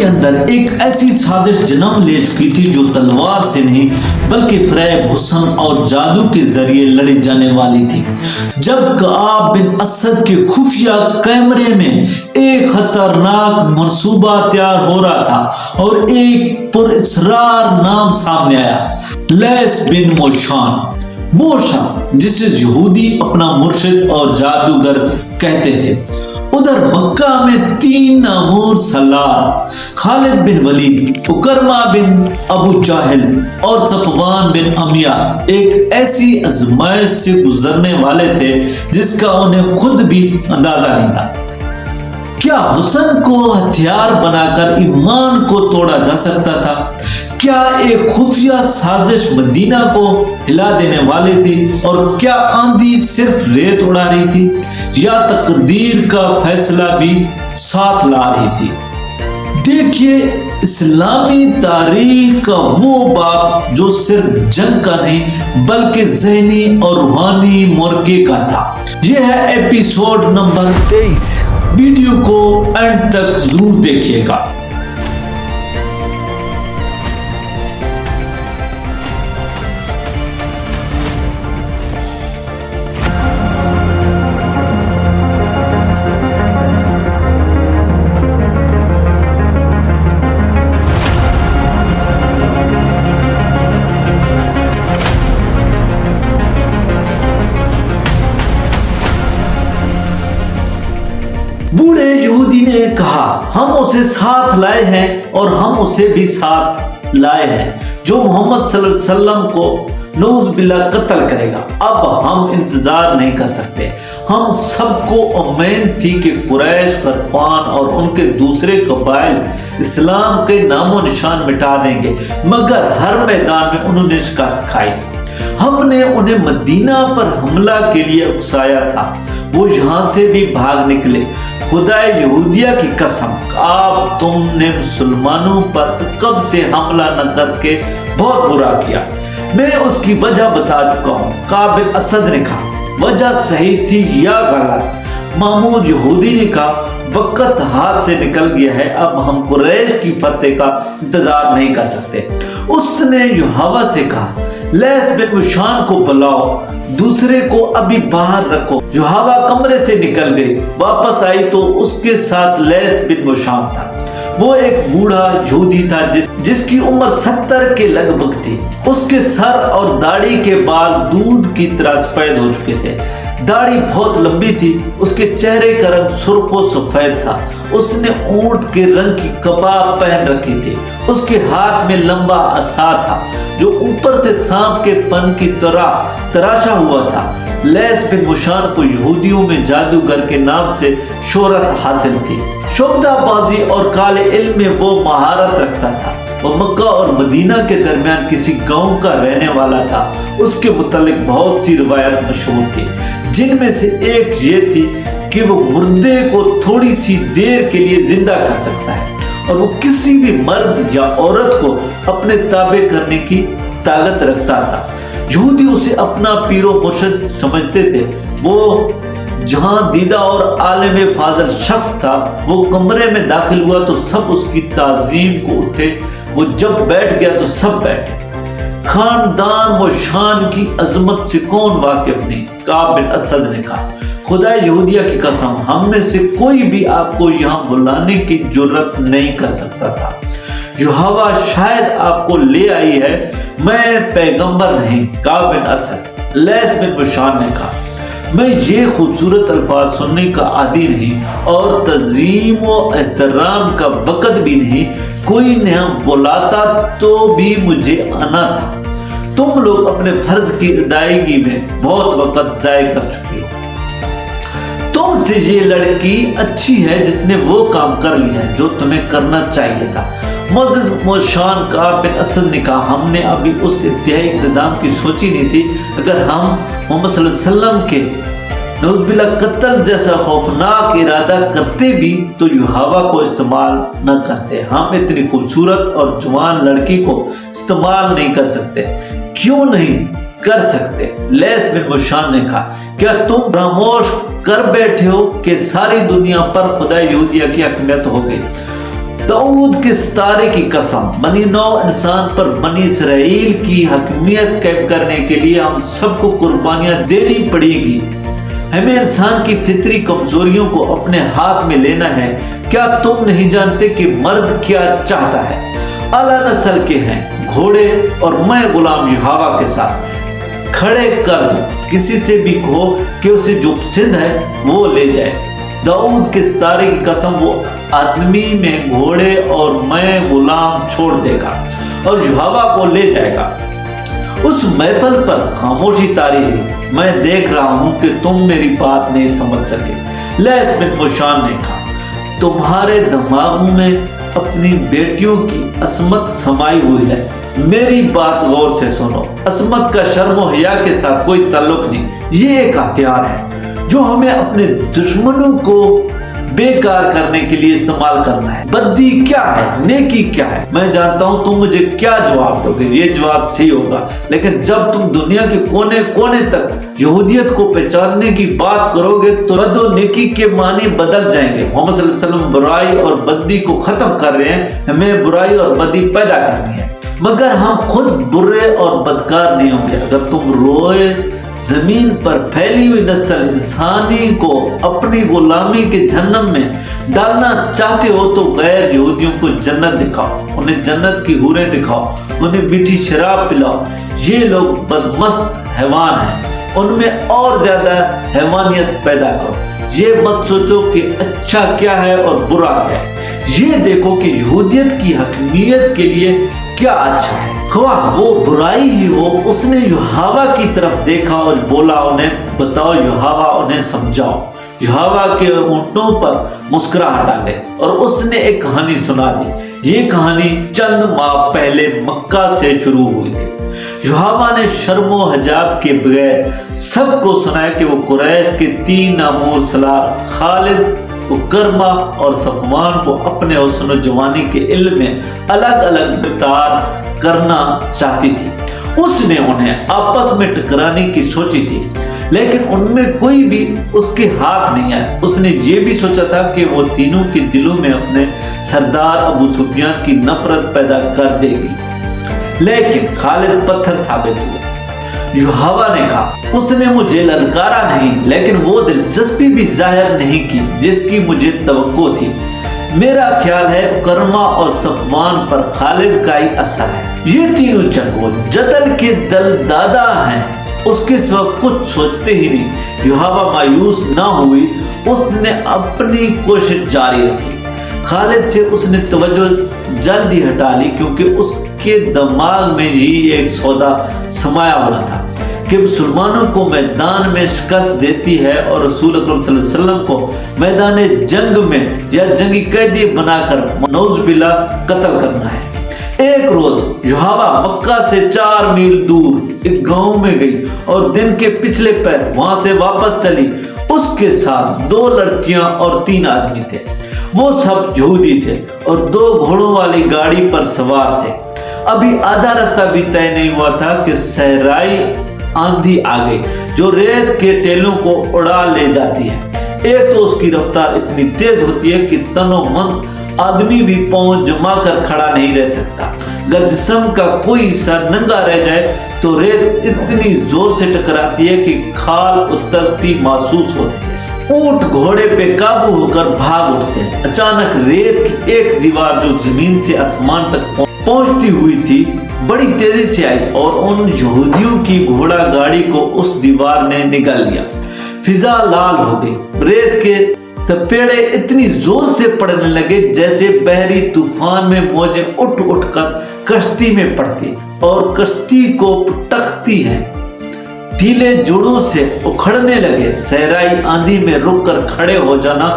کے اندر ایک ایسی سازش جنم لے چکی تھی جو تلوار سے نہیں بلکہ فریب، حسن اور جادو کے ذریعے لڑی جانے والی تھی۔ جب کعب بن اسد کے خفیہ کیمرے میں ایک خطرناک منصوبہ تیار ہو رہا تھا اور ایک پراسرار نام سامنے آیا، لیث بن موشان، وہ شخص جسے یہودی اپنا مرشد اور جادوگر کہتے تھے۔ ادھر مکہ میں 3 نامور سالار خالد بن ولید، اکرمہ بن ابو جہل اور صفوان بن امیہ ایک ایسی آزمائش سے گزرنے والے تھے جس کا انہیں خود بھی اندازہ نہیں تھا۔ کیا حسن کو ہتھیار بنا کر ایمان کو توڑا جا سکتا تھا؟ کیا ایک خفیہ سازش مدینہ کو ہلا دینے والی تھی؟ اور کیا آندھی صرف ریت اڑا رہی تھی یا تقدیر کا فیصلہ بھی ساتھ لا رہی تھی؟ دیکھیے اسلامی تاریخ کا وہ باب جو صرف جنگ کا نہیں بلکہ ذہنی اور روحانی معرکے کا تھا۔ یہ ہے ایپیسوڈ نمبر 23۔ ویڈیو کو اینڈ تک ضرور دیکھیے گا۔ بوڑھے یہودی نے کہا، ہم اسے ساتھ لائے ہیں اور ہم اسے بھی ساتھ لائے ہیں جو محمد صلی اللہ علیہ وسلم کو نعوذ باللہ قتل کرے گا۔ اب ہم انتظار نہیں کر سکتے۔ ہم سب کو امید تھی کہ قریش، غطفان اور ان کے دوسرے قبائل اسلام کے نام و نشان مٹا دیں گے، مگر ہر میدان میں انہوں نے شکست کھائی۔ ہم نے انہیں مدینہ پر حملہ کے لیے اکسایا تھا، وہ یہاں سے بھی بھاگ نکلے۔ خدا یہودیہ کی قسم، آپ تم نے مسلمانوں پر کب سے حملہ نہ کر کے بہت برا کیا۔ میں اس کی وجہ بتا چکا ہوں۔ کعب بن اسد نے کہا، وجہ صحیح تھی یا غلط؟ مامور یہودی نے کہا، وقت ہاتھ سے نکل گیا ہے، اب ہم قریش کی فتح کا انتظار نہیں کر سکتے۔ اس نے یحییٰ سے کہا، لیث بن موشان کو بلاؤ، دوسرے کو ابھی باہر رکھو۔ یحییٰ کمرے سے نکل گئی، واپس آئی تو اس کے ساتھ لیث بن موشان تھا۔ وہ ایک بوڑھا یہودی تھا جس کی عمر 70 کے لگ بھگ تھی۔ اس کے سر اور داڑھی کے بال دودھ کی طرح سفید ہو چکے تھے۔ داڑھی بہت لمبی تھی، اس کے چہرے کا رنگ سرخ و سفید تھا۔ اس نے اونٹ کے رنگ کی کباب پہن رکھی تھی۔ اس کے ہاتھ میں لمبا عصا تھا جو اوپر سے سانپ کے پن کی طرح تراشا ہوا تھا۔ لیث بن موشان کو یہودیوں میں جادوگر کے نام سے شہرت حاصل تھی۔ شعبدہ بازی اور کالے علم میں وہ مہارت رکھتا تھا۔ وہ مکہ اور مدینہ کے درمیان کسی گاؤں کا رہنے والا تھا۔ اس کے متعلق بہت سی روایت مشہور تھی، جن میں سے ایک یہ تھی کہ وہ مردے کو تھوڑی سی دیر کے لیے زندہ کر سکتا ہے اور وہ کسی بھی مرد یا عورت کو اپنے تابع کرنے کی طاقت رکھتا تھا۔ یہودی اسے اپنا پیر و مرشد سمجھتے تھے۔ وہ جہاں دیدہ اور عالم فاضل شخص تھا، وہ کمرے میں داخل ہوا تو سب اس کی تعظیم کو اٹھے، وہ جب بیٹھ گیا تو سب بیٹھے۔ خاندان موشان کی عظمت سے کون واقف نہیں؟ کعب بن اسد نے کہا، خدا یہودیہ کی قسم، ہم میں سے کوئی بھی آپ کو یہاں بلانے کی جرت نہیں کر سکتا تھا۔ یحییٰ شاید آپ کو لے آئی ہے، میں پیغمبر نہیں۔ کعب بن اسد، لیث بن موشان نے کہا، میں یہ خوبصورت الفاظ سننے کا عادی نہیں اور تعظیم و احترام کا وقت بھی نہیں۔ کوئی نہ بلاتا تو بھی مجھے آنا تھا۔ تم لوگ اپنے فرض کی ادائیگی میں بہت وقت ضائع کر چکے ہو۔ تم سے یہ لڑکی اچھی ہے جس نے وہ کام کر لیا ہے جو تمہیں کرنا چاہیے تھا۔ معزز موشان کعب بن اسد نے کہا، ہم نے ابھی اس انتہائی اقتدام کی سوچی نہیں تھی۔ اگر ہم محمد صلی اللہ علیہ وسلم کے نعوذ باللہ قتل جیسا خوفناک ارادہ کرتے بھی تو یحییٰ کو استعمال نہ کرتے۔ ہم اتنی خوبصورت اور جوان لڑکی کو استعمال نہیں کر سکتے۔ کیوں نہیں کر سکتے؟ لیث بن موشان نے کہا، کیا تم فراموش کر بیٹھے ہو کہ ساری دنیا پر خدا یہودیہ کی حاکمیت ہو گئی؟ दाऊद के सितारे की कसम, बनी नौ इंसान पर बनी इसराइल की हकीमियत कायम करने के लिए हम सबको कुर्बानियां देनी पड़ेगी। हमें इंसान की फितरी कमजोरियों को अपने हाथ में लेना है। क्या तुम नहीं जानते कि मर्द क्या चाहता है? आला नस्ल के हैं घोड़े और मैं गुलाम यहोवा के साथ खड़े कर दूं। किसी से भी कहो कि उसे जो पसंद है वो ले जाए। दाऊद के सितारे की कसम, वो आदमी में घोड़े और मैं गुलाम छोड़ देगा और यहोवा को ले जाएगा। उस महफिल पर खामोशी तारी रही। मैं देख रहा हूं कि तुम मेरी बात नहीं समझ सके। लैस बिन मुशान ने कहा, तुम्हारे दिमागों में अपनी बेटियों की असमत समाई हुई है। मेरी बात गौर से सुनो। असमत का शर्म और हया के साथ कोई ताल्लुक नहीं। ये एक हथियार है जो हमें अपने दुश्मनों को बेकार करने के लिए इस्तेमाल करना है। बद्दी क्या है, नेकी क्या है? मैं जानता हूं तुम मुझे क्या जवाब दोगे। ये जवाब सही होगा, लेकिन जब तुम दुनिया के कोने कोने तक यहूदियत को पहचानने की बात करोगे तो बद और नेकी के मानी बदल जाएंगे। मोहम्मद सल्लल्लाहु अलैहि वसल्लम बुराई और बद्दी को खत्म कर रहे हैं। हमें बुराई और बद्दी पैदा करनी है, मगर हम खुद बुरे और बदकार नहीं होंगे। अगर तुम रोए जमीन पर फैली हुई नस्ल इंसानी को अपनी गुलामी के जहन्नम में डालना चाहते हो तो गैर यहूदियों को जन्नत दिखाओ, उन्हें जन्नत की हूरें दिखाओ, उन्हें मीठी शराब पिलाओ। ये लोग बदमस्त हैवान हैं, उनमें और ज्यादा हैवानियत पैदा करो। ये मत सोचो कि अच्छा क्या है और बुरा क्या है। ये देखो कि यहूदियत की हकीमियत के लिए क्या अच्छा है। ख्वाह वो बुराई ही हो। उसने यहोवा की तरफ देखा और बोला, उन्हें बताओ, यहोवा उन्हें समझाओ। यहोवा के ऊंटों पर मुस्कुराहट डाले और उसने एक कहानी सुना दी। ये कहानी चंद माह पहले मक्का से शुरू हुई थी। यहोवा ने शर्मो हजाब के बगैर सबको सुनाया कि वो कुरैश के 3 नामूर सलार खालिद, उकरमा और सफवान को अपने हुस्न जवानी के इल्म में अलग अलग गिरफ्तार करना चाहती थी। उसने उन्हें आपस में टकराने की सोची थी, लेकिन उनमें कोई भी उसके हाथ नहीं आया। उसने ये भी सोचा था कि वो तीनों के दिलों में अपने सरदार अबू सुफियान की नफरत पैदा कर देगी, लेकिन खालिद पत्थर साबित हुआ। यहोवा ने कहा, उसने मुझे ललकारा नहीं, लेकिन वो दिलचस्पी भी जाहिर नहीं की जिसकी मुझे तवक्को थी। मेरा ख्याल है करमा और सफवान पर खालिद का ही असर है। ये तीनों चंगो जतल के दल दादा हैं, उसके सिवा कुछ सोचते ही नहीं। यहोवा मायूस ना हुई, उसने अपनी कोशिश जारी रखी। खालिद से उसने तवज्जो जल्दी हटा ली, क्योंकि उसके दिमाग में ही एक सौदा समाया हुआ था कि मुसलमानों को मैदान में शिकस्त देती है और रसूल अकरम सल्लल्लाहु अलैहि वसल्लम को मैदान जंग में या जंगी कैदी बनाकर नौज़ुबिल्लाह कत्ल करना है। एक रोज यहोवा मक्का से 4 मील दूर एक गांव में गई और दिन के पिछले पैर वहां से वापस चली। उसके साथ 2 लड़कियां और 3 आदमी थे। वो सब यहूदी थे और 2 घोड़ों वाली गाड़ी पर सवार थे। अभी आधा रास्ता भी तय नहीं हुआ था कि सहराई आंधी आ गई जो रेत के टेलों को उड़ा ले जाती है। एक तो उसकी रफ्तार इतनी तेज होती है कि तनोमंद आदमी भी पांव जमा कर खड़ा नहीं रह सकता। अगर जिस्म का कोई हिस्सा नंगा रह जाए तो रेत इतनी जोर से टकराती है कि खाल उतरती महसूस होती है। ऊंट घोड़े पे काबू होकर भाग उठते हैं। अचानक रेत की एक दीवार जो जमीन से आसमान तक पहुंचती हुई थी बड़ी तेजी से आई और उन यहूदियों की घोड़ा गाड़ी को उस दीवार ने निगल लिया। फिजा लाल हो गई। रेत के तपेड़े इतनी जोर से पड़ने लगे जैसे बहरी तूफान में मौजें उठ उठकर कश्ती में पड़ती और कश्ती को पटकती हैं। ढीले जुड़ों से उखड़ने लगे। सहराई आंधी में रुककर खड़े हो जाना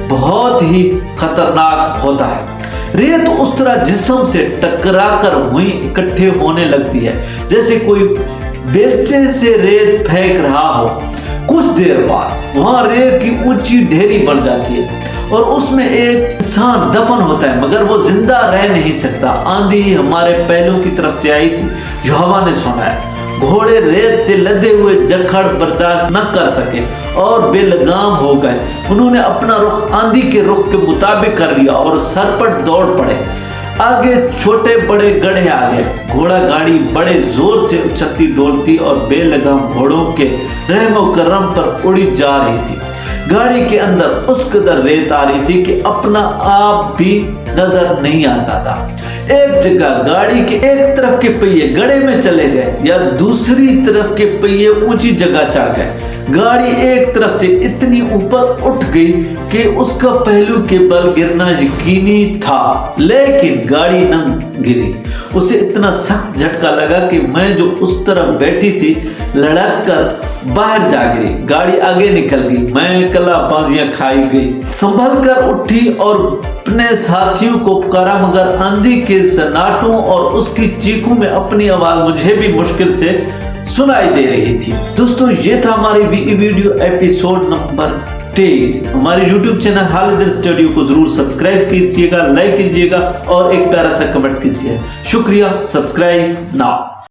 बहुत ही खतरनाक होता है। रेत उस तरह जिस्म से टकराकर हुई इकट्ठे होने लगती है जैसे कोई बेलचे से रेत फेंक रहा हो। कुछ देर बाद वहां रेत की ऊंची ढेरी बन जाती है और उसमें एक इंसान दफन होता है, मगर वो जिंदा रह नहीं सकता। आंधी हमारे पहलू की तरफ से आई थी। यहोवा ने सुनाया, घोड़े रेत से लदे हुए जखड़ बर्दाश्त न कर सके और बेलगाम हो गए। उन्होंने अपना रुख आंधी के रुख के मुताबिक कर लिया और सरपट दौड़ पड़े। आगे छोटे बड़े गड्ढे आ गए। घोड़ा गाड़ी बड़े जोर से उछलती डोलती और बेलगाम घोड़ों के रहमो करम पर उड़ी जा रही थी। गाड़ी के अंदर उस कदर रेत आ रही थी कि अपना आप भी नजर नहीं आता था। एक जगह गाड़ी के एक तरफ के पहिए गड्ढे में चले गए या दूसरी तरफ के पहिए ऊंची जगह चढ़ गए। गाड़ी एक तरफ से इतनी ऊपर उठ गई कि उसका पहलू के बल गिरना यकीनी था, लेकिन गाड़ी न गिरी। उसे इतना सख्त झटका लगा कि मैं जो उस तरफ बैठी थी लड़क कर बाहर जा गिरी। गाड़ी आगे निकल गई। मैं कला बाजियां खाई गई। संभल कर उठी और अपने साथियों को पुकारा, मगर आंधी के सन्नाटों और उसकी चीखों में अपनी आवाज मुझे भी मुश्किल से सुनाई दे रही थी। दोस्तों, ये था हमारी वीडियो एपिसोड नंबर 23। हमारे YouTube चैनल हाल इधर स्टूडियो को जरूर सब्सक्राइब कीजिएगा, लाइक कीजिएगा और एक प्यारा सा कमेंट कीजिएगा। शुक्रिया। Subscribe now.